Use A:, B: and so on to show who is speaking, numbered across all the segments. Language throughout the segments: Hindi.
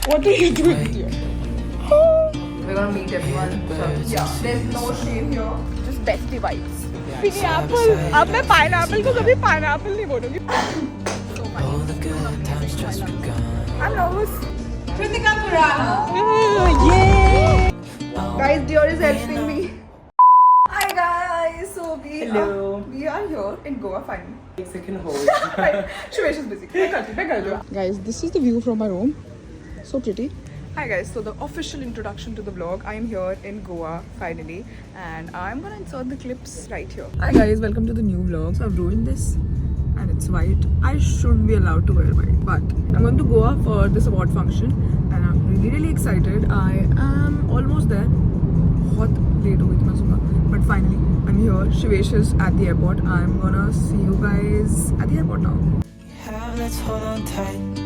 A: What are you doing here?
B: We're gonna meet everyone. So, yeah, there's no shame here.
A: Just bestie vibes. Pineapple. अब मैं pineapple को कभी pineapple नहीं बोलूँगी. I'm nervous.
B: Kritika, Khurana.
A: Yeah.
B: Guys, Dior is helping me. Hi guys. So we are here in Goa finally.
C: Second hold.
B: Shrevesh is busy.
A: Guys, this is the view from my room. So pretty. Hi guys, so the official introduction to the vlog. I am here in Goa finally and I'm gonna insert the clips right here. Hi guys, welcome to the new vlog. So I've ruined this and it's white. I shouldn't be allowed to wear white, but I'm going to Goa for this award function and I'm really excited. I am almost there. बहुत late हो गई थी मैं सुबह, but finally I'm here. Shrevesh is at the airport. I'm gonna see you guys at the airport now.
D: Let's hold on tight.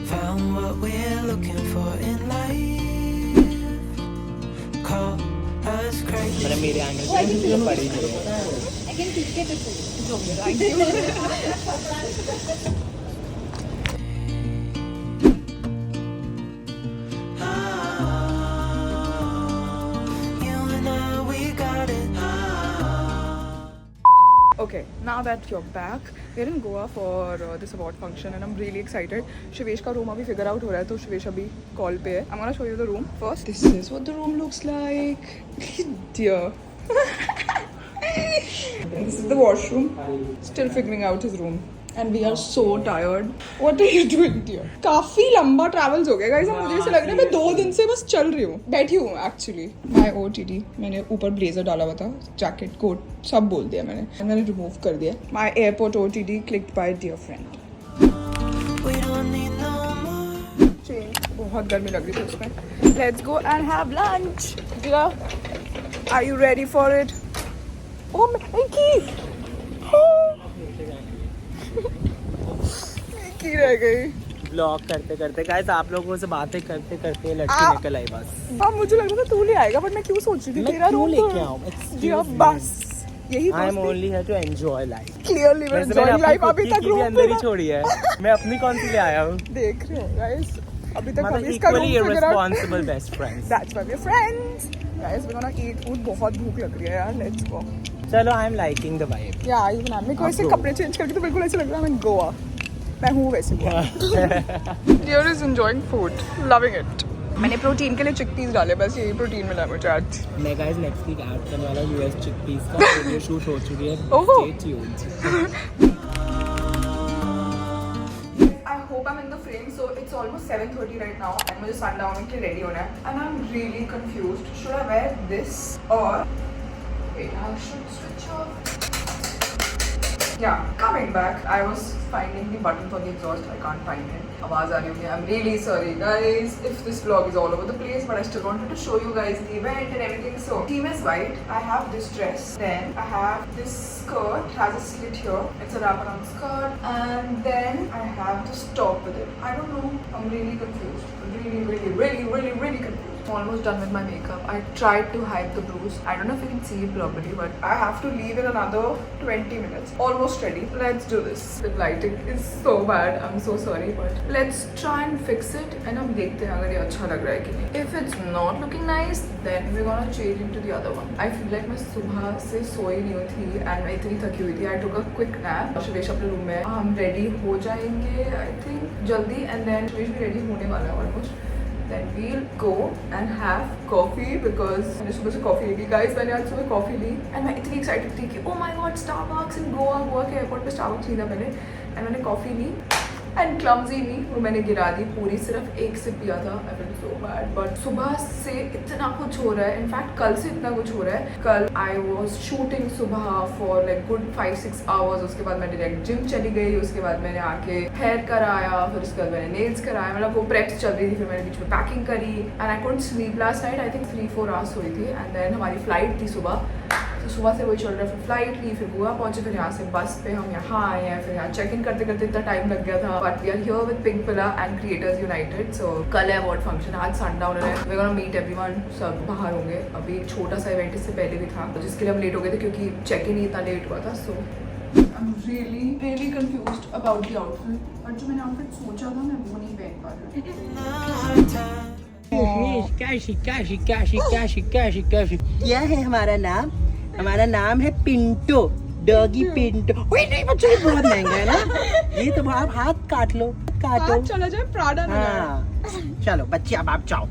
D: Found what we're looking for in life. Call us crazy.
C: मतलब मेरे एंगल से मुझे पड़ी है.
A: I can keep it. It's okay. Thank you. Okay, now that you're back, we're in Goa for this award function and I'm really excited. Shrevesh ka room abhi figure out ho raha hai, to Shrevesh abhi call pe hai. I'm gonna show you the room first. This is what the room looks like. Dear. This is the washroom. Still figuring out his room. And we are so tired. What are you doing dear? काफी लंबा travels हो गया guys. मुझे ऐसा लग रहा है मैं 2 दिन से बस चल रही हूँ. बैठी हूँ actually. My OTD. मैंने ऊपर blazer डाला हुआ था. Jacket, coat सब बोल दिया मैंने remove कर दिया. My airport OTD clicked by dear friend.
D: We don't need no more.
A: Change. बहुत गर्मी लग रही थी उसमें. Let's go and have lunch. Dear, are you ready for it? Oh my key. की रह गई.
C: ब्लॉग करते करते गाइस आप लोगों से बातें करते करते लड़की निकल आई बस.
A: अब मुझे लग रहा था तू ले आएगा बट मैं क्यों सोच रही थी तेरा रूम
C: लेके आऊं.
A: बस यही
C: I am only here to enjoy life.
A: Clearly मैं एंजॉय लाइफ अभी तक रूम
C: अंदर ही छोड़ी है. मैं अपनी कौन सी ले आया हूं.
A: देख रहे हो गाइस अभी तक
C: मतलब
A: इसका room
C: equally irresponsible best friends.
A: That's why we are friends. Guys we gonna eat food. बहुत भूख लग रही है यार. Let's go.
C: चलो I am liking the vibe.
A: Yeah even I को ऐसे कपड़े चेंज करके तो बिल्कुल ऐसे लग रहा है मैं गोवा. मैं हूँ वैसे. Dear is enjoying food, loving it. मैंने प्रोटीन के लिए चिकपीस डाले. बस यही प्रोटीन मिला मुझे आज.
C: मैं गाइस नेक्स्ट वीक ऐड करने वाला यूएस चिकपीस का वीडियो शूट हो चुकी है. Stay tuned.
B: I hope I'm in the frame. So it's almost 7:30 right now and मुझे sundown के लिए ready होना है. And I'm really confused. Should I wear this or wait? I should switch off. Yeah, coming back. I was finding the button for the exhaust. I can't find it. आवाज आ रही होगी. I'm really sorry guys if this vlog is all over the place, but I still wanted to show you guys the event and everything. So theme is white. I have this dress. Then I have this skirt. It has a slit here. It's a wraparound skirt. And then I have this top with it. I don't know. I'm really confused. Really confused. I'm almost done with my makeup. I tried to hide the bruise. I don't know if you can see it properly, but I have to leave in another 20 minutes. Almost ready. Let's do this. The lighting is so bad. I'm so sorry, but let's try and fix it. And हम देखते हैं अगर ये अच्छा लग रहा है कि नहीं. If it's not looking nice, then we're gonna change into the other one. I feel like मैं सुबह से सोई नहीं हुई थी and मैं इतनी थकी हुई थी. I took a quick nap. शवेश अपने रूम में. हम ready हो जाएंगे I think जल्दी and then शवेश भी ready होने वाला है almost. Then we'll go and have coffee because मैंने सुबह से कॉफ़ी ली. गाइस मैंने आज सुबह कॉफ़ी ली and मैं इतनी एक्साइटेड थी कि oh my god Starbucks in Goa के एयरपोर्ट पे Starbucks ली था मैंने and मैंने कॉफ़ी ली and clumsily वो मैंने गिरा दी पूरी. सिर्फ एक सिप पिया था. I felt so bad. But सुबह से इतना कुछ हो रहा है. इनफैक्ट कल से इतना कुछ हो रहा है. कल I was shooting सुबह for like good 5-6 hours. उसके बाद मैं डायरेक्ट जिम चली गई. उसके बाद मैंने आके हेयर कराया. फिर उसके बाद मैंने नेल्स कराया. मतलब वो प्रेप्स चल रही थी. फिर मैंने बीच में पैकिंग करी and I couldn't sleep last night. I think 3-4 hours सोई थी. And then हमारी फ्लाइट थी सुबह. तो सुबह से वही चल रहा है. फिर फ्लाइट ली. फिर गोवा पहुंचे. फिर यहाँ से बस पे हम यहाँ आए हैं. फिर यहाँ चेक इन करते करते इतना टाइम लग गया था. But we are here with Pinkvilla and creators united. So कल है अवार्ड फंक्शन. आज सनडाउन है. We gonna meet everyone. सब बाहर होंगे. अभी एक छोटा सा इवेंट इससे पहले भी था जिसके लिए हम लेट हो गए थे क्योंकि चेक इन ही इतना लेट हुआ था. सो I'm really confused about the outfit. और जो मैंने आउटफिट सोचा था मैं वो नहीं पहन पा रही.
C: क्या है हमारा नाम? हमारा नाम है पिंटो, डॉगी पिंटो। ओए नहीं बच्चों, ये बहुत महंगा है ना। ये तो आप हाथ काट लो, काटो।
A: चला जाए प्राडा ना।
C: हाँ चलो बच्चे, अब आप जाओ।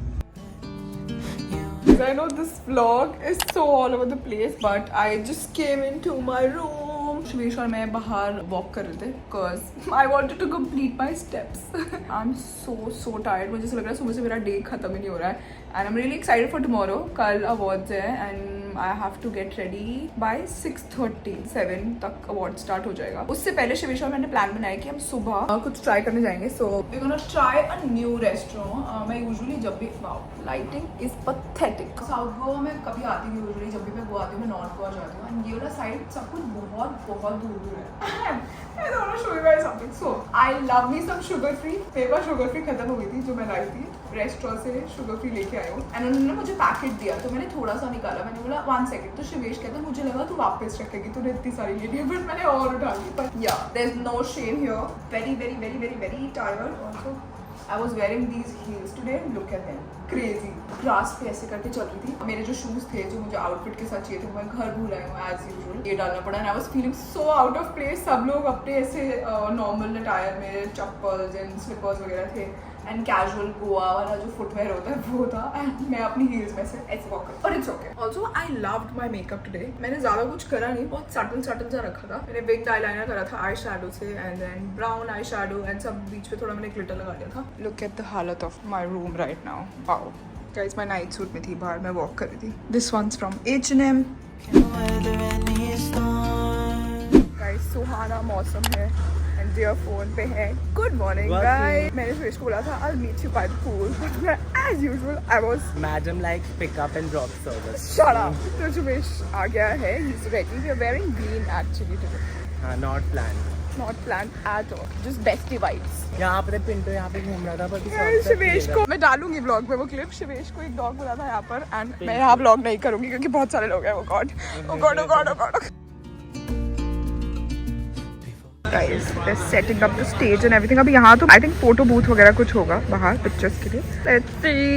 A: I know this vlog is so all over the place, but I just came into my room. Shvesh और मैं बाहर walk कर रहे थे because I wanted to complete my steps. I'm so tired. मुझे ऐसा लग रहा है सुबह से मेरा day खत्म ही नहीं हो रहा है. And I'm really excited for tomorrow. कल awards है and I have to get ready by 6:30. 7 तक award start हो जाएगा. उससे पहले शवेश और मैंने plan बनाया कि हम सुबह कुछ try करने जाएंगे. So we're gonna try a new restaurant. मैं usually जब भी lighting is pathetic. South Goa में कभी आती हूँ usually, जब भी मैं गोवा आती हूँ मैं North Goa जाती हूँ. And ये वाला side सब कुछ बहुत दूर है. I don't want to show you guys something. So I love me some sugar free. मेरे पास sugar free खत्म हो गई थी जो मैं लाई थी. रेस्टोरेंट से sugar free लेके आई हूँ. And उन्होंने मुझे पैकेट दिया तो मैंने थोड़ा सा निकाला. मैंने बोला 1 second. तो शिवेश कहता मुझे लगा तू वापस रखेगी, तूने इतनी सारी ले ली. बट मैंने और उठा ली. But yeah, there's no shame here. Very tired. Also, I was wearing these heels today. Look at them. Crazy. Grass पे ऐसे करके चल रही थी. मेरे जो शूज थे जो मुझे आउटफिट के साथ चाहिए थे मैं घर भूल आई हूँ एज यूजुअल. ये डालना पड़ा. I was feeling so out of place. सब लोग अपने ऐसे नॉर्मल अटायर में चप्पल्स एंड स्लीपर्स वगैरह थे. एंड कैजुअल गोवा वाला जो फुटवेयर होता है वो था. एंड मैं अपनी हील्स में से ऐसे वॉक कर. और it's okay. Also I loved my makeup today. मैंने ज्यादा कुछ करा नहीं, बहुत सटल सा रखा था. मैंने विंग आईलाइनर करा था आई शैडो से and then brown eye shadow and सब बीच पे थोड़ा मैंने ग्लिटर लगा दिया था. लुक एट द हालत of my room right now. Wow guys, मैं नाइट सूट में थी, बाहर मैं वॉक कर रही थी. This one's from H&M. Guys सुहाना मौसम है एंड डियर फोन पे है गुड मॉर्निंग गाइस. मैंने सुरेश को बोला था I will meet you by the pool, but मैं as usual I was
C: madam like pick up and drop service.
A: Shut up. तो सुरेश आ गया है. He is ready. We are wearing green actually today.
C: हाँ, not plan.
A: Not planned at all. Just bestie vibes.
C: यहाँ पे पिंटो यहाँ पे घूम रहा था पर
A: शिवेश को मैं डालूंगी व्लॉग में वो क्लिप. शिवेश को एक डॉग मिला था यहाँ पर एंड मैं यहाँ व्लॉग नहीं करूंगी क्योंकि बहुत सारे लोग हैं. वो God. Guys, they're setting up the stage and everything. अभी यहाँ तो I think फोटो बूथ वगैरह कुछ होगा बाहर पिक्चर्स के लिए. Let's see.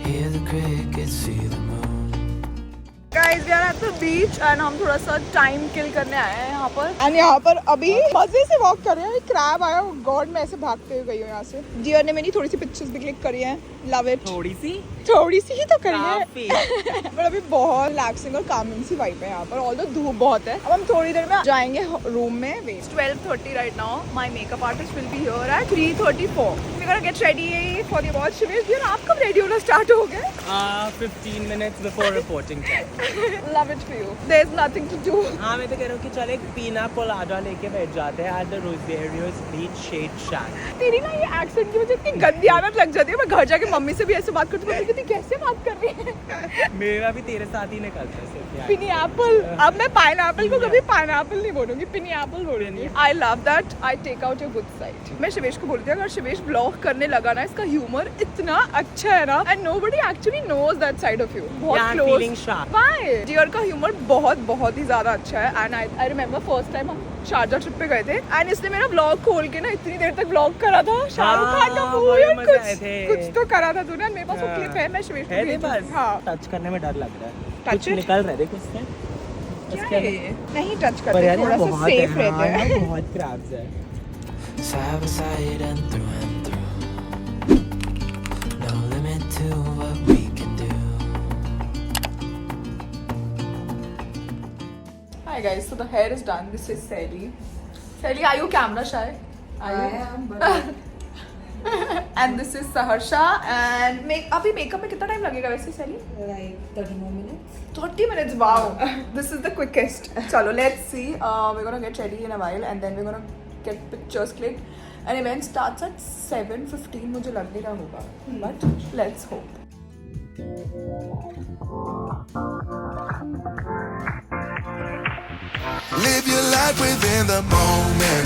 D: Hear the crickets, see the moon.
A: Guys, we are at the beach and हम थोड़ा सा टाइम किल करने आए हैं यहाँ पर. एंड यहाँ पर अभी मजे से वॉक कर रहे हैं. क्रैब आया. गॉड, मैं ऐसे भागते हुए गई हूँ यहाँ से. डियर ने मेरी थोड़ी सी पिक्चर्स भी क्लिक करी हैं. Love it. थोड़ी सी ही तो करी है. पर अभी बहुत रिलैक्सिंग और कामिंग सी वाइब है यहाँ पर. ऑल्दो धूप बहुत है. अब हम थोड़ी देर में जाएंगे रूम में. Wait 12:30 right now. My makeup artist will be here at 3:34. We gonna get ready for the watch. Shivesh dear, आप कब रेडी होना स्टार्ट हो गए?
C: 15 minutes before reporting time.
A: Love it for you. There's nothing to do.
C: हाँ, मैं तो कह रहा हूँ कि चल एक पीना कोलाडा लेके बैठ जाते हैं at the Rosario's Beach Shade Shack.
A: तेरी ना ये एक्सेंट की वजह इतनी गंदी आदत लग जाती है. मैं घर जाके मम्मी से भी ऐसे बात करती हूँ. कितनी कैसे बात कर रही है.
C: मेरा भी तेरे साथ ही निकलता है सिर्फ.
A: पिनिएपल. अब मैं पाइनएप्पल को कभी पाइनएप्पल नहीं बोलूंगी, पिनिएप्पल बोलूंगी. I love that. I take out your good side. मैं शिवेश को बोलती हूँ अगर शिवेश ब्लॉग करने लगा ना, इसका ह्यूमर इतना अच्छा है ना and nobody actually knows that side of you. बहुत close.
C: Feeling sharp.
A: Why? Dear का ह्यूमर बहुत ही ज्यादा अच्छा है. And I remember first time हम शारजा ट्रिप पे गए थे एंड इसने मेरा ब्लॉग खोल के ना इतनी देर तक ब्लॉग करा था. शाहरुख खान का मूवी कुछ तो करा था तूने. मेरे पास वो क्लिप है. मैं शिवेश को भेजूंगी. हाँ,
C: टच करने में डर लग रहा है.
A: Touch
C: कुछ
A: it?
C: निकल रहा है देखो इससे.
A: नहीं टच करते, थोड़ा सा सेफ रहते हैं.
C: बहुत क्रैब्स है.
D: Side by side and through. No limit to what we can do.
A: Hi guys, so the hair is done. This is Sally. Sally, are you camera shy?
B: I am, but
A: And this is Saharsha. And अभी मेकअप में कितना टाइम लगेगा वैसे Sally?
B: like 30 more minutes.
A: 30 minutes. Wow. This is the quickest. Chalo, let's see. We're gonna get ready in a while and then we're gonna get pictures clicked. And event starts at 7:15. मुझे लग नहीं रहा होगा. But let's hope.
E: Live your life within the moment.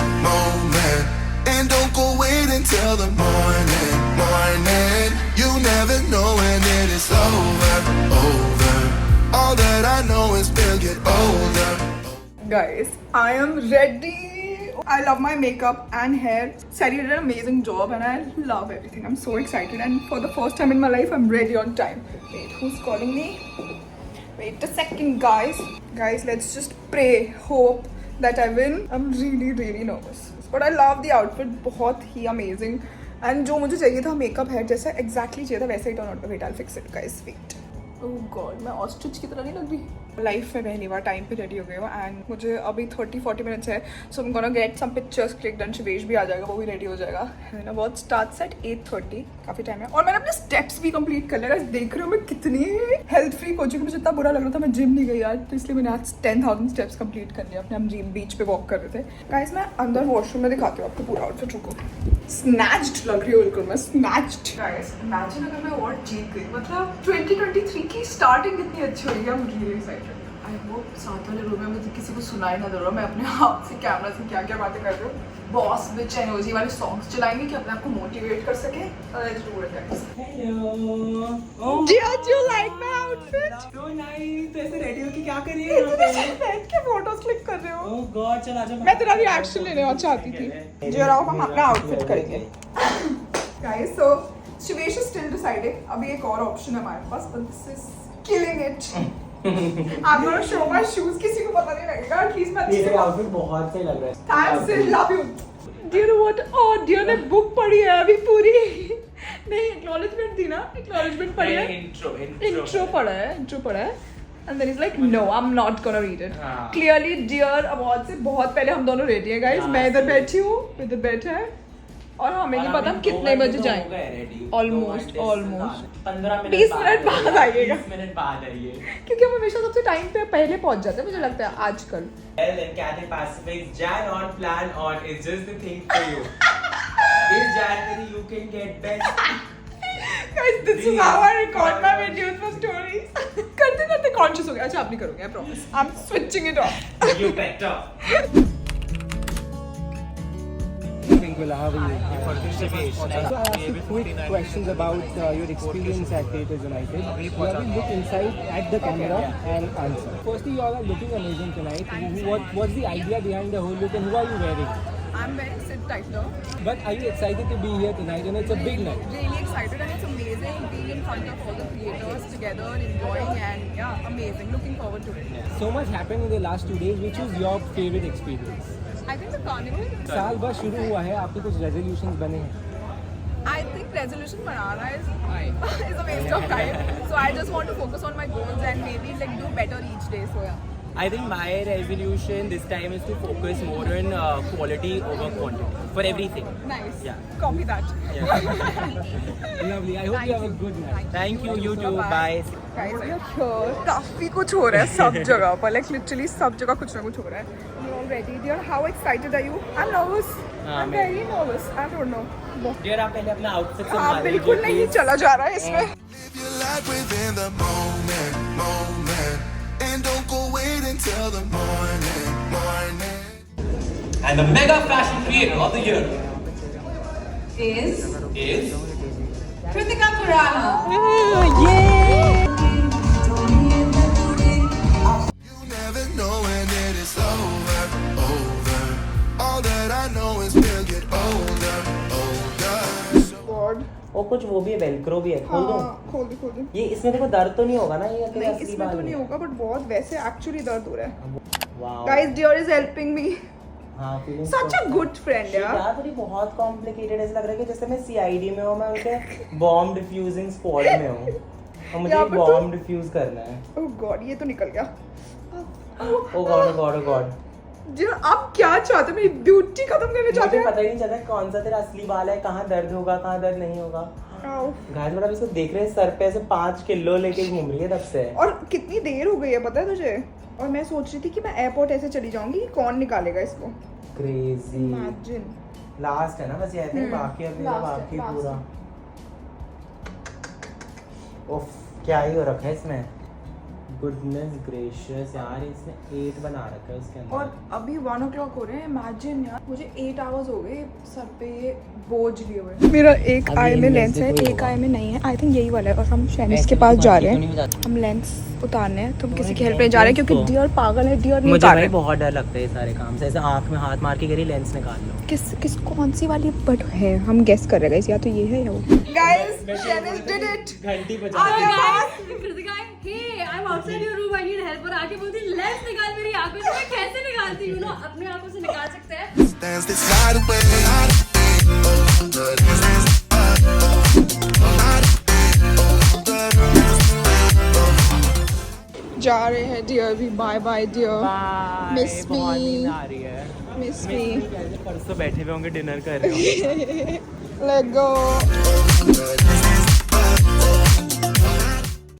E: And don't go wait until the morning. You never know when it is over. All that I know is we'll get older.
B: guys, I am ready. I love my makeup and hair. Sally did an amazing job and I love everything. I'm so excited and for the first time in my life, I'm ready on time. Wait, who's calling me? Wait a second, guys. Guys, let's just pray, hope that I win. I'm really nervous. But I love the outfit. बहुत ही amazing. And जो मुझे चाहिए था makeup hair जैसा exactly चाहिए था वैसा ही turn out. Wait, I'll fix it, guys. Wait. Oh God, मैं ऑस्ट्रिच की तरह नहीं लग रही. लाइफ में पहली बार टाइम पे रेडी हो गई हूँ एंड मुझे अभी 30-40 मिनट्स है. So I am gonna get some pictures click done. Shivesh भी आ जाएगा, वो भी रेडी हो जाएगा. And watch starts at 8:30. काफ़ी टाइम है और मैंने अपने स्टेप्स भी कंप्लीट कर लिया. देख रहे हो मैं कितनी हेल्थ फ्रीक हो चुकी. मुझे इतना बुरा लग रहा था मैं जिम नहीं गई यार, तो इसलिए मैंने आज 10,000 स्टेप्स कंप्लीट कर लिया. अपने हम जिम बीच पे वॉक कर रहे थे. गाइस मैं अंदर वॉशरूम में दिखाती हूँ आपको पूरा आउटफिट. रुको, स्नैच्ड लग रही हो बिल्कुल मैं, स्नैच्ड. गाइस इमेजिन अगर मैं अवार्ड जीत गई, मतलब 2023 की स्टार्टिंग कितनी अच्छी होगी. I am really excited. I hope साथ वाले रूम में मुझे किसी को सुनाई ना दे रहा. मैं अपने आप से कैमरा से क्या क्या बातें कर रही हूँ. बॉस विच एनर्जी वाले सॉन्ग्स चलाएंगे कि अपने आप को मोटिवेट कर सके. Let's do it guys.
C: Hello.
B: Did you like my outfit?
C: So nice. तो ऐसे रेडी हो के क्या कर रही है यहाँ पे?
B: बैठ के फोटोज क्लिक कर रहे हो.
C: Oh God, चल आजा.
B: मैं तेरा रिएक्शन लेने और चाहती थी. जो रहा हम अपना आउटफिट करेंगे. Guys, so Shivesh is still deciding. अभी एक और ऑप्शन है हमारे पास, but this is killing it. I'm gonna show my shoes. किसी को पता नहीं लगेगा. At मैं
C: तेरे आउटफिट बहुत सही लग रहा है.
B: Thanks, love you. Do you know what? Oh, dear ने बुक पढ़ी है अभी पूरी. नहीं, acknowledgement थी ना? Acknowledgement पढ़ी है. Intro पढ़ा है. And then he's like, no, I'm not gonna read it. Clearly, dear award से बहुत पहले हम दोनों ready हैं guys. मैं इधर बैठी हूँ, इधर बैठा है. और हमें नहीं पता हम कितने बजे जाएंगे. ऑलमोस्ट 20 मिनट बाद आइएगा. क्योंकि हम हमेशा सबसे टाइम पे पहले पहुंच जाते हैं मुझे लगता है आजकल.
C: Jan on plan on is just the thing for you. This January you can get best.
B: Guys, this is how I record my videos for stories. करते conscious हो गया. अच्छा आप नहीं करोगे, I promise. I'm switching it off.
C: You better. How are you? So I asked you quick questions about your experience at Creators United. You have to look inside at the camera and answer. Firstly, you all are looking amazing tonight. What's the idea behind the whole look and who are you wearing?
B: I'm wearing sit tighter.
C: But are you excited to be here tonight? And it's a big night.
B: Really excited and it's amazing being in front of all the creators together, enjoying and yeah, amazing. Looking forward to it.
C: So much happened in the last 2 days. Which was your favorite experience?
B: I think the carnival.
C: साल भर शुरू हुआ है, आपके कुछ resolutions बने हैं?
B: I think resolution banana is a waste of time. So I just want to focus on my goals and maybe like do better each day. So yeah.
F: I think my resolution this time is to focus more on quality over quantity for everything.
B: Nice.
F: Yeah.
B: Copy that.
C: Lovely. I hope you have a good night.
F: Thank you. You too. Bye.
B: Guys, we are here. काफी कुछ हो रहा है सब जगह पर. Like literally सब जगह कुछ ना कुछ हो रहा है. You're all ready, dear. How excited are you? I'm nervous. I'm very nervous. I don't know.
F: Dear, आप पहले अपना outfit
B: हाँ
F: संभाल
B: बिल्कुल
F: लीजिए,
B: नहीं
F: please.
B: चला जा रहा है इसमें.
E: Live your life within the moment. And don't go wait until the morning.
G: And the mega fashion creator of the year
H: is
G: is
H: Kritika Khurana.
E: You never know when it is over. All that I know is we'll get older.
B: God.
C: और कुछ वो भी है, वेलक्रो भी है. खोल दूं?
B: खोल दे.
C: ये इसमें देखो दर्द तो नहीं होगा ना? ये
B: नहीं इसमें तो नहीं होगा बट बहुत वैसे एक्चुअली दर्द हो रहा है.
C: Wow.
B: Guys, dear is helping me.
C: हाँ, feeling
B: Such a good friend यार.
C: यार थोड़ी बहुत कॉम्प्लिकेटेड ऐसा लग रहा है कि जैसे मैं सीआईडी में हूँ, मैं उनके बॉम्ब डिफ्यूजिंग स्क्वाड में हूँ और मुझे एक बॉम्ब डिफ्यूज करना है.
B: Oh God, ये तो निकल गया.
C: ओ गॉड.
B: जी आप क्या चाहते हैं? मेरी ब्यूटी खत्म करना चाहते
C: मुझे
B: हैं?
C: पता ही नहीं चल रहा कौन सा तेरा असली बाल है, कहाँ दर्द होगा, कहाँ दर्द नहीं होगा. गाइस बड़ा इसको देख रहे हैं, सर पे ऐसे 5 किलो लेके घूम रही है तब से.
B: और कितनी देर हो गई है पता है तुझे? और मैं सोच रही थी कि मैं एयरपोर्ट ऐसे चली जाऊंगी, कौन निकालेगा इसको.
C: क्रेजी.
B: इमेजिन.
C: लास्ट है ना बस ये, आई बाकी अभी बाकी पूरा. उफ क्या ही हो रखा है इसमें. Goodness gracious यार, इसने 8 बना रखा है उसके अंदर.
B: और अभी 1 o'clock हो रहे हैं. इमेजिन यार, मुझे 8 hours हो गए सर पे ये बोझ लिए हुए.
A: मेरा एक
C: अभी
A: आई में
C: इनमें
A: लेंस
C: से
A: है,
C: कोई
A: एक
C: होगा.
A: आई में नहीं है. आई थिंक यही वाला है. और हम शैनिस के पास जा रहे हैं. हम लेंस उतारने हैं, तो हम किसी की हेल्प नहीं जा रहे हैं क्योंकि डियर पागल है. डियर नहीं
C: मुझे
A: उतार
C: भाई
A: रहे.
C: बहुत डर लगता है ये सारे काम से. ऐसे आँख में हाथ मार के कह रही लेंस निकाल लो.
A: किस कौन सी वाली बट है, हम गेस कर रहे हैं या तो ये है या वो.
B: Guys, Shanice did it.
C: घंटी बजा.
H: Kritika, hey, I'm outside your room. I need help. और आके बोलती लेंस निकाल मेरी आंखों से. मैं कैसे निकालती हूँ ना, अपनी आंखों से निकाल सकते हैं.
E: Dance this night away. Oh, good.
A: जा रहे हैं डियर भी. Bye bye dear. Miss me.
C: बहुत नींद आ रही है.
A: Miss me.
C: परसों बैठे हुए होंगे डिनर कर रहे हो.
A: लेट्स गो.